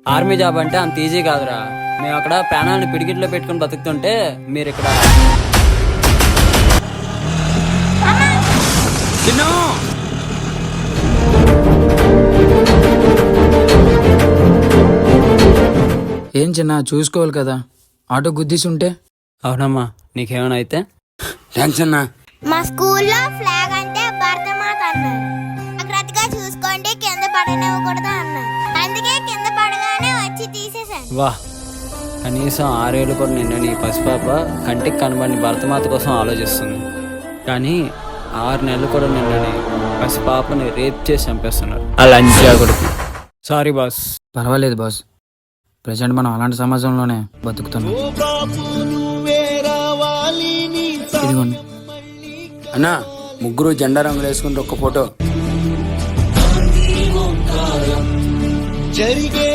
Army job అంటే అంత easy కాదురా. మేము అక్కడ ప్రాణాలను పిడికిట్లో పెట్టుకుని బతుకుతుంటే మీరు ఇక్కడ ఏం చిన్న చూసుకోవాలి కదా, ఆటో గుద్దేసి ఉంటే. అవునమ్మా, నీకేమైనా అయితే థ్యాంక్స్ అన్నా. మా స్కూల్లో ఫ్లాగ్ అంటే భారతమాత అన్నారు. జాగ్రత్తగా చూసుకోండి, కింద పడనివ్వకూడదు అన్నారు. అందుకే కింద పడగానే వచ్చి తీసేశాను. వా, కనీసం 6 ఏళ్ళు కూడా నిన్న నీ పసిపాప కంటికి కనబడిన భరతమాత కోసం ఆలోచిస్తుంది. కానీ 6 నెలలు కూడా నిన్నని పసిపాపని రేప్ చేసి చంపేస్తున్నారు. అలా అంచాకుడికి సారీ బాస్. పర్వాలేదు బాస్, ప్రజెంట్ మనం అలాంటి సమాజంలోనే బతుకుతున్నాం. ఇదిగోండి అన్నా, ముగ్గురు జెండా రంగులు వేసుకుని ఒక్క ఫోటో. జరిగే